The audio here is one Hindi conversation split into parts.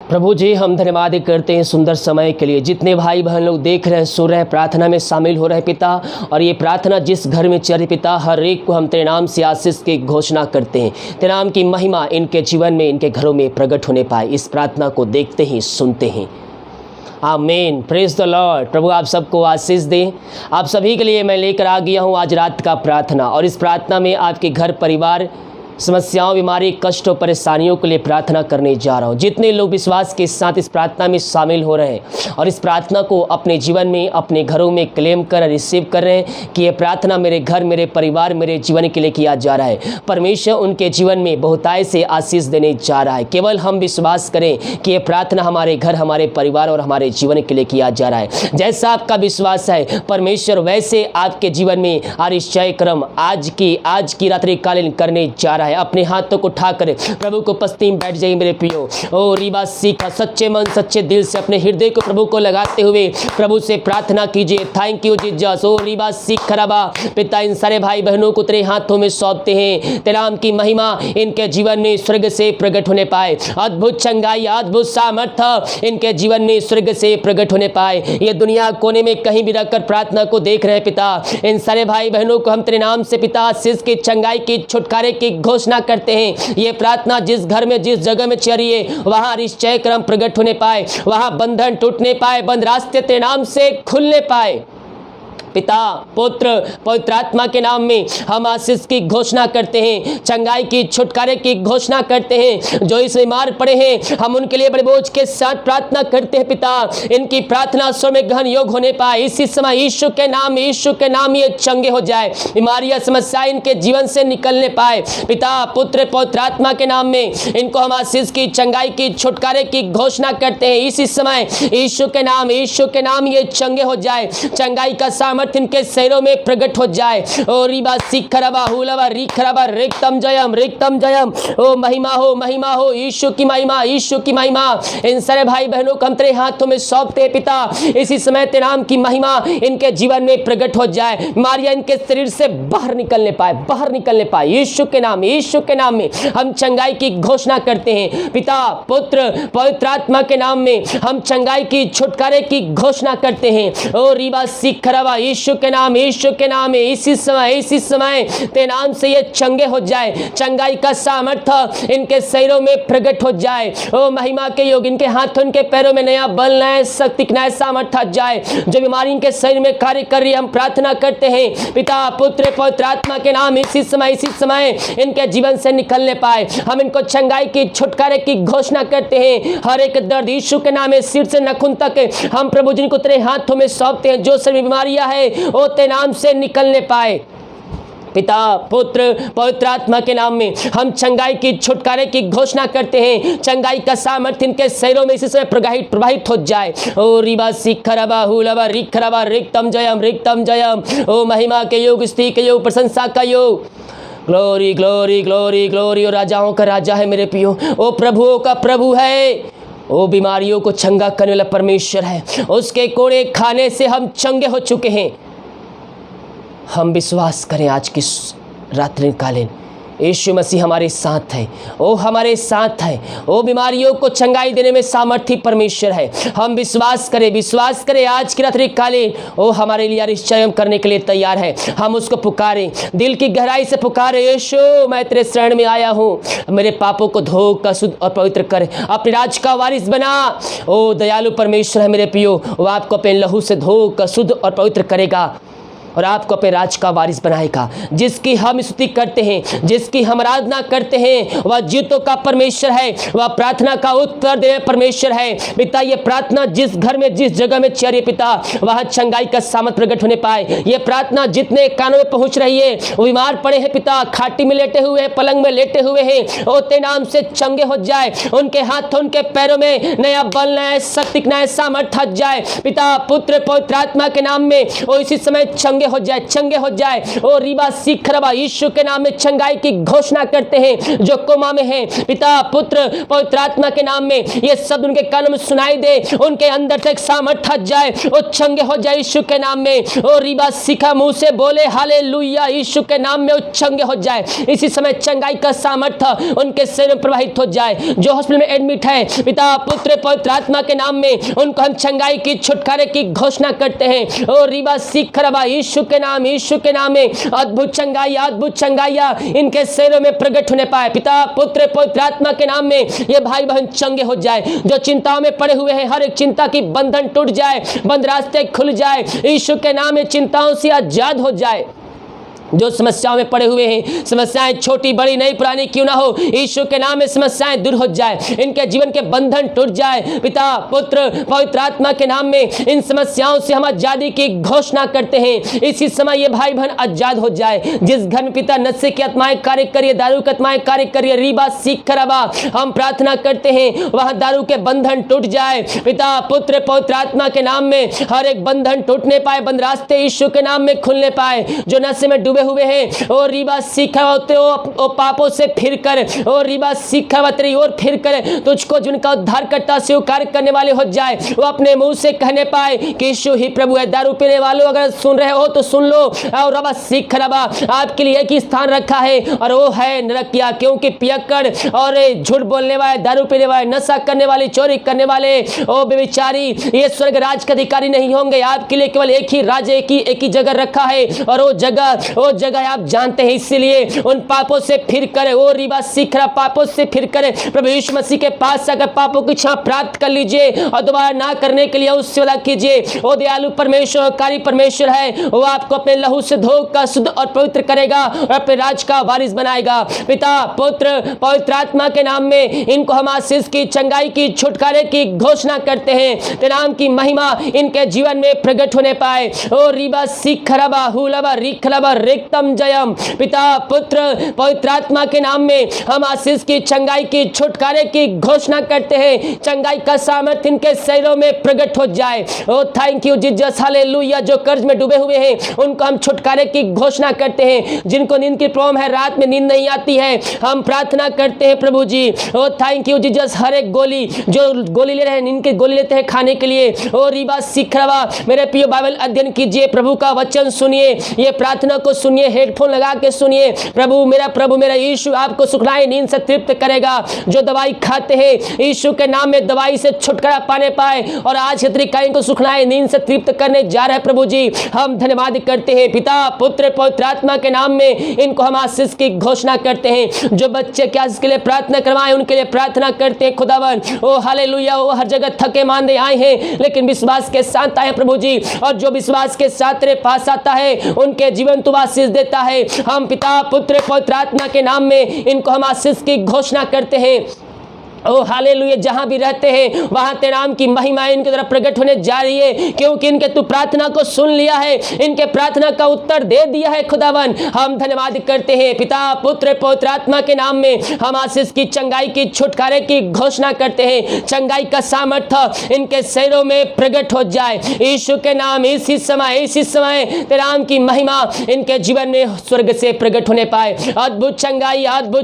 प्रभु जी, हम धन्यवाद करते हैं सुंदर समय के लिए। जितने भाई बहन लोग देख रहे हैं, सुन रहे हैं, प्रार्थना में शामिल हो रहे हैं पिता, और ये प्रार्थना जिस घर में चल रही पिता, हर एक को हम तेरे नाम से आशीष की घोषणा करते हैं। तेरे नाम की महिमा इनके जीवन में, इनके घरों में प्रकट होने पाए। इस प्रार्थना को देखते ही सुनते हैं। आमीन। Praise the Lord. प्रभु आप सबको आशीष दें। आप सभी के लिए मैं लेकर आ गया हूँ आज रात का प्रार्थना, और इस प्रार्थना में आपके घर परिवार समस्याओं, बीमारी, कष्ट और परेशानियों के लिए प्रार्थना करने जा रहा हूँ। जितने लोग विश्वास के साथ इस प्रार्थना में शामिल हो रहे हैं और इस प्रार्थना को अपने जीवन में, अपने घरों में क्लेम कर रिसीव कर रहे हैं कि ये प्रार्थना मेरे घर, मेरे परिवार, मेरे जीवन के लिए किया जा रहा है, परमेश्वर उनके जीवन में बहुतायत से आशीष देने जा रहा है। केवल हम विश्वास करें कि ये प्रार्थना हमारे घर, हमारे परिवार और हमारे जीवन के लिए किया जा रहा है। जैसा आपका विश्वास है परमेश्वर वैसे आपके जीवन में आश्चर्य कर्म आज की रात्रिकालीन करने जा रहा है। अपने हाथों को उठाकर प्रभु को उपस्थित बैठ जाइए मेरे प्रियो। ओ रिबा सीखा, सच्चे मन सच्चे दिल से अपने हृदय को प्रभु को लगाते हुए प्रभु से प्रार्थना कीजिए। Thank you Jesus. ओ रिबा सीख रबा, पिता इन सारे भाई बहनों को तेरे हाथों में सौंपते हैं। तेरे नाम की महिमा इनके जीवन में स्वर्ग से प्रकट होने पाए। अद्भुत चंगाई, अद्भुत सामर्थ्य इनके जीवन में स्वर्ग से प्रकट होने पाए। ये दुनिया कोने में कहीं भी रखकर प्रार्थना को देख रहे हैं पिता, इन सारे भाई बहनों को हम तेरे नाम से पिता आशीष की, चंगाई की, छुटकारे की घोषणा करते हैं। ये प्रार्थना जिस घर में, जिस जगह में चल रही है वहां निश्चय क्रम प्रकट होने पाए, वहां बंधन टूटने पाए, बंद रास्ते तेरे नाम से खुलने पाए। पिता, पुत्र, पवित्र आत्मा के नाम में हम आशीष की घोषणा करते हैं, चंगाई की, छुटकारे की घोषणा करते हैं। जो इस बीमार पड़े हैं हम उनके लिए बड़े बोझ के साथ प्रार्थना करते हैं पिता, इनकी प्रार्थना स्वर में ग्रहण योग होने पाए। इसी समय यीशु के नाम ये चंगे हो जाए, बीमारियां, समस्याएं इनके जीवन से निकलने पाए। पिता, पुत्र, पवित्र आत्मा के नाम में इनको हम आशीष की, चंगाई की, छुटकारे की घोषणा करते हैं। इसी समय यीशु के नाम ये चंगे हो जाए, चंगाई का सामर्थ्य इनके शरीरों में प्रकट हो जाए। ओ रिबा सिखरबा हुलबा रिखरबा रिक्तम जयम। ओ महिमा हो यीशु की महिमा इन सारे भाई बहनों को हम तेरे हाथों में सौंपते हैं पिता। इसी समय तेरे नाम की महिमा इनके जीवन में प्रकट हो जाए, बीमारियां इनके शरीर से बाहर निकलने पाए। यीशु के नाम में हम चंगाई की घोषणा करते हैं पिता, पुत्र, पवित्र आत्मा के नाम में हम चंगाई की, छुटकारे की घोषणा करते हैं। ओ रिबा सिखरबा, यीशु के नाम में इसी समय तेरे नाम से ये चंगे हो जाए, चंगाई का सामर्थ्य इनके शरीरों में प्रकट हो जाए। ओ महिमा के योग, इनके हाथों, इनके पैरों में नया बल, नया शक्ति, नया सामर्थ्य जाए। जो बीमारी इनके शरीर में कार्य कर रही है हम प्रार्थना करते हैं पिता, पुत्र, पवित्र आत्मा के नाम इसी समय इनके जीवन से निकलने पाए। हम इनको चंगाई की, छुटकारे की घोषणा करते हैं। हर एक दर्द यीशु के नाम में सिर से नखून तक हम प्रभु जी को तेरे हाथों में सौंपते हैं। जो सभी बीमारियां है वो तेरे नाम से निकलने पाए। पिता, पुत्र, पवित्र आत्मा के नाम में हम चंगाई की, छुटकारे की घोषणा करते हैं। चंगाई का सामर्थ्य इनके शरीरों में इसी समय प्रवाहित हो जाए। ओ रिबा सिखरबा हुलबा रिखरबा रिक्तम जयम। ओ महिमा के योग, स्तुति के योग, प्रशंसा का योग। Glory glory glory glory. और राजाओं का राजा है मेरे प्रियो, ओ प्रभुओं का प्रभु है, ओ बीमारियों को चंगा करने वाला परमेश्वर है। उसके कोड़े खाने से हम चंगे हो चुके हैं। हम विश्वास करें आज की रात्रिकालीन यीशु मसीह हमारे साथ है, ओ हमारे साथ है। ओ बीमारियों को चंगाई देने में सामर्थ्य परमेश्वर है। हम विश्वास करें आज की रात्रिकालीन ओ हमारे लिए निश्चय करने के लिए तैयार है। हम उसको पुकारें, दिल की गहराई से पुकारें, यीशु मैं तेरे शरण में आया हूँ, मेरे पापों को धो कर शुद्ध और पवित्र कर, अपने राज का वारिस बना। ओ दयालु परमेश्वर है मेरे प्रियो, वो आपको अपने लहू से धो कर शुद्ध और पवित्र करेगा और आपको अपने राज का वारिस बनाएगा। जिसकी हम स्तुति करते हैं, जिसकी हम आराधना करते हैं, वह जीतों का परमेश्वर है, वह प्रार्थना का उत्तर दे परमेश्वर है। पिता, ये प्रार्थना जिस घर में, जिस जगह में चल रही पिता, वहाँ चंगाई का सामर्थ प्रकट होने पाए। ये प्रार्थना जितने कानों में पहुँच रही है, वो बीमार पड़े हैं पिता, खाटी में लेटे हुए हैं, पलंग में लेटे हुए हैं, ओ तेरे नाम से चंगे हो जाए। उनके हाथों, उनके पैरों में नया बल, नया शक्ति, नया सामर्थ जाए पिता, पुत्र, पवित्र आत्मा के नाम में। ओ इसी समय चंगे हो जाए, चंगे हो जाए। ओ रीबा सीखरबा, यीशु के नाम में चंगाई की घोषणा करते हैं। जो कोमा में है, पिता पुत्र पवित्र आत्मा के नाम में ये शब्द उनके कानों में सुनाई दे, उनके अंदर से एक सामर्थ हट जाए, वो चंगे हो जाए यीशु के नाम में। ओ रीबा सीखा, मुंह से बोले हालेलुया, यीशु के नाम में वो चंगे हो जाए। इसी समय चंगाई का सामर्थ्य उनके शरीर में प्रवाहित हो जाए। जो हॉस्पिटल में एडमिट है, पिता पुत्र पवित्र आत्मा के नाम में उनको हम चंगाई की, छुटकारे की घोषणा करते हैं। ओ रीबा सीखरबा, यीशु के नाम में अद्भुत चंगाई, अद्भुत चंगाइयां इनके शरीरों में प्रकट होने पाए। पिता पुत्र पवित्र आत्मा के नाम में ये भाई बहन चंगे हो जाए। जो चिंताओं में पड़े हुए हैं, हर एक चिंता की बंधन टूट जाए, बंद रास्ते खुल जाए, यीशु के नाम में चिंताओं से आजाद हो जाए। जो समस्याओं में पड़े हुए हैं, समस्याएं छोटी बड़ी नई पुरानी क्यों ना हो, यीशु के नाम में समस्याएं दूर हो जाए, इनके जीवन के बंधन टूट जाए। पिता पुत्र पवित्र आत्मा के नाम में इन समस्याओं से हम आजादी की घोषणा करते हैं। इसी समय ये भाई बहन आजाद हो जाए। जिस घर में पिता नशे की आत्माएं कार्य करिए, दारू की आत्माएं कार्य करिए, रीबा सीख खराबा, हम प्रार्थना करते हैं वहां दारू के बंधन टूट जाए। पिता पुत्र पवित्र आत्मा के नाम में हर एक बंधन टूटने पाए, बंद रास्ते यीशु के नाम में खुलने पाए। जो नशे में हुए हैं, ओ रीबा सीखा ओ पापों से फिरकर, ओ रीबा सीखा तेरी ओर फिरकर तुझको जिनका उद्धार करता स्वीकार करने वाले हो जाए, वो अपने मुंह से कहने पाए कि यीशु ही प्रभु है। दारू पीने वालों अगर सुन रहे हो तो सुन लो, और रबा सीख रबा आपके लिए एक ही स्थान रखा है और वो है नरकिया। क्योंकि पियक्कड़ और झूठ बोलने वाले, दारू पीने वाले, नशा करने वाले, चोरी करने वाले, ओ बेचारी ये स्वर्ग राज के अधिकारी नहीं होंगे। आपके लिए केवल एक ही राज, एक ही जगह रखा है, और वो जगह आप जानते हैं। इसलिए उन पापों से फिर करे, वो रिबा सीख रहा, पापों से फिर करे, प्रभु यीशु मसीह के पास आकर पापों की क्षमा प्राप्त कर लीजिए और दोबारा ना करने के लिए उससे वादा कीजिए। वो दयालु परमेश्वर, कारी परमेश्वर है, वो आपको अपने लहू से धोकर शुद्ध और पवित्र करेगा और अपने राज का वारिस बनाएगा। पिता पुत्र पवित्र आत्मा के नाम में इनको हम आशीष की, चंगाई की, छुटकारे की घोषणा करते हैं। तेरे नाम की महिमा इनके जीवन में प्रकट होने पाए। ओ रिबा सीख रबा हुलबा रिखलबा रिक्तम जयम। पिता पुत्र पवित्र आत्मा के नाम में हम आशीष की, चंगाई की, छुटकारे की घोषणा करते हैं। चंगाई का सामर्थ्य इनके शरीरों में प्रकट हो जाए। ओ थैंक यू जीसस, हालेलुया। जो कर्ज में डूबे हुए हैं उनको हम छुटकारे की घोषणा करते हैं। जिनको नींद की प्रॉब्लम है, रात में नींद नहीं आती है, हम प्रार्थना करते हैं प्रभु जी। ओ थैंक यू जीसस। हर एक गोली, जो गोली ले रहे हैं, नींद की गोली लेते हैं खाने के लिए, ओ रिबा सिखरवा, मेरे प्रिय बाइबल अध्ययन कीजिए, प्रभु का वचन सुनिए, ये प्रार्थना को सुनिए, हेडफोन लगा के सुनिए। प्रभु मेरा यीशु आपको सुखलाए, नींद से तृप्त करेगा। जो दवाई खाते हैं यीशु के नाम में दवाई से छुटकारा पाने पाए और आज क्षेत्रिकाई को सुखलाए, नींद से तृप्त करने जा रहे हैं प्रभु जी। हम धन्यवाद करते हैं पिता पुत्र पवित्र आत्मा के नाम में इनको हम आशीष की घोषणा करते हैं। जो बच्चे क्या इसके लिए प्रार्थना करवाएं उनके लिए प्रार्थना करते हैं खुदावन। ओ हालेलुया। वो हर जगह थके मांदे आए हैं लेकिन विश्वास के साथ आए प्रभु जी, और जो विश्वास के साथ तेरे पास आता है उनके जीवन तू आशीष देता है। हम पिता पुत्र पवित्र आत्मा के नाम में इनको हम आशीष की घोषणा करते हैं। ओ हालेलुया। जहां भी रहते हैं वहां तेरे नाम की महिमा इनके द्वारा प्रकट होने जा रही है, क्योंकि इनके तू प्रार्थना को सुन लिया है, इनके प्रार्थना का उत्तर दे दिया है खुदावन। हम धन्यवाद करते हैं पिता पुत्र पवित्र आत्मा के नाम में हम आशीष की, चंगाई की, छुटकारे की घोषणा करते हैं। चंगाई का सामर्थ्य इनके शरीरों में प्रकट हो जाए यीशु के नाम। इसी समय तेरे नाम की महिमा इनके जीवन में स्वर्ग से प्रकट होने पाए। अद्भुत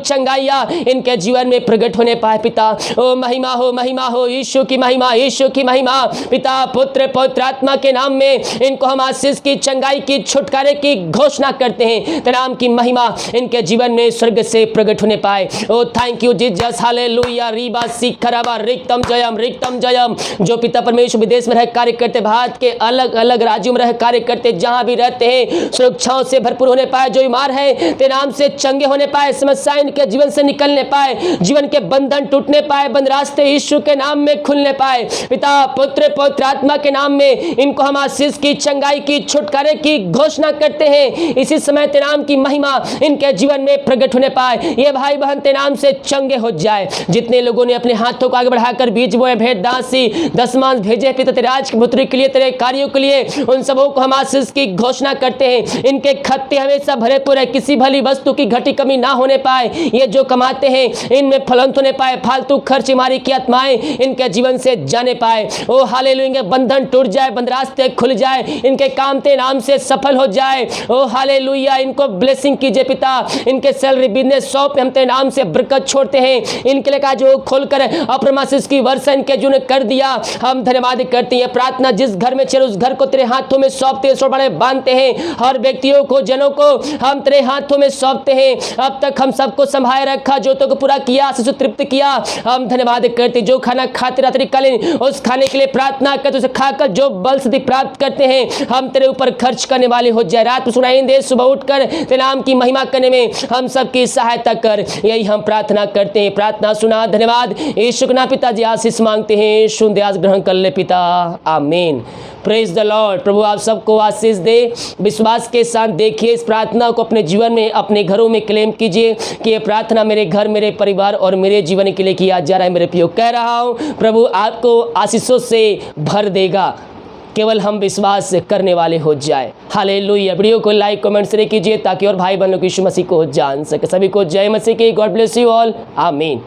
चंगाइयां इनके जीवन में प्रकट होने पाए पिता। ओ महिमा हो यीशु की महिमा पिता पुत्र पवित्र आत्मा के नाम में इनको हम आशीष की, चंगाई की, छुटकारे की घोषणा करते हैं। तेरे नाम की महिमा इनके जीवन में स्वर्ग से प्रकट होने पाए। ओ थैंक यू जीसस, हालेलुया। रीबा सीखरबा रिक्तम जयम। जो पिता परमेश्वर विदेश में रह कार्य करते, भारत के अलग अलग राज्यों में रह कार्य करते, जहां भी रहते हैं सुरक्षाओं से भरपूर होने पाए। जो बीमार है तेरे नाम से चंगे होने पाए, समस्याएं इनके जीवन से निकलने पाए, जीवन के बंधन टूटने पाए, बंद रास्ते यीशु के नाम में खुलने पाए। पिता पुत्र पवित्र आत्मा के नाम में इनको हम आशीष की, चंगाई की, छुटकारे की घोषणा करते हैं। इसी समय तेरे नाम की महिमा इनके जीवन में प्रकट होने पाए। ये भाई बहन तेरे नाम से चंगे हो जाए। जितने लोगों ने अपने हाथों को आगे बढ़ाकर बीज बोए, भेंट दासी दशमांश भेजे पिता तेरे राज की पुत्री के लिए, तेरे कार्यों के लिए, उन सबों को हम आशीष की घोषणा करते हैं। इनके खत्ते हमेशा भरे पूरे, किसी भली वस्तु की घटी कमी ना होने पाए। ये जो कमाते हैं इनमें फलवंत होने पाए, फालतू खर्च मारी की आत्माएं इनके जीवन से जाने पाए। ओ हालेलुया, इनके बंधन टूट जाए, बंद रास्ते खुल जाए, इनके काम तेरे नाम से सफल हो जाए। ओ हालेलुया, इनको ब्लेसिंग कीजिए पिता, इनके सैलरी बिजनेस शॉप हम तेरे नाम से बरकत छोड़ते हैं। इनके लिए कहा जो खोलकर अप्रमासिस की वर्षा इनके जो ने कर दिया, हम धन्यवाद करते हैं। प्रार्थना जिस घर में चले उस घर को तेरे हाथों में सौंपते बड़े बांधते हैं। हर व्यक्तियों को, जनों को हम तेरे हाथों में सौंपते हैं। अब तक हम सबको संभाले रखा, जो तो को पूरा किया, शिशु तृप्त किया, हम धन्यवाद करते। जो खाना खाते रात्रि कालीन उस खाने के लिए प्रार्थना करते, उसे खाकर जो बल सिद्धि प्राप्त करते हैं, हम तेरे ऊपर खर्च करने वाले हो जाए। रात में सुनाई दे, सुबह उठकर तेरे नाम की महिमा करने में हम सबकी सहायता कर, यही हम प्रार्थना करते हैं। प्रार्थना सुना, धन्यवाद यीशु के नाम पिताजी आशीष मांगते हैं, सुन दे, आज ग्रहण कर ले पिता, आमीन। Praise the Lord. प्रभु आप सबको आशीष दे। विश्वास के साथ देखिए इस प्रार्थना को अपने जीवन में, अपने घरों में क्लेम कीजिए कि ये प्रार्थना मेरे घर, मेरे परिवार और मेरे जीवन के लिए किया जा रहा है। मेरे प्रियो कह रहा हूँ, प्रभु आपको आशीषों से भर देगा, केवल हम विश्वास करने वाले हो जाए। हालेलुया। वीडियो को लाइक कमेंट शेयर कीजिए ताकि और भाई बहनों को यीशु मसीह को जान सके। सभी को जय मसीह की। गॉड ब्लेस यू ऑल, आमीन।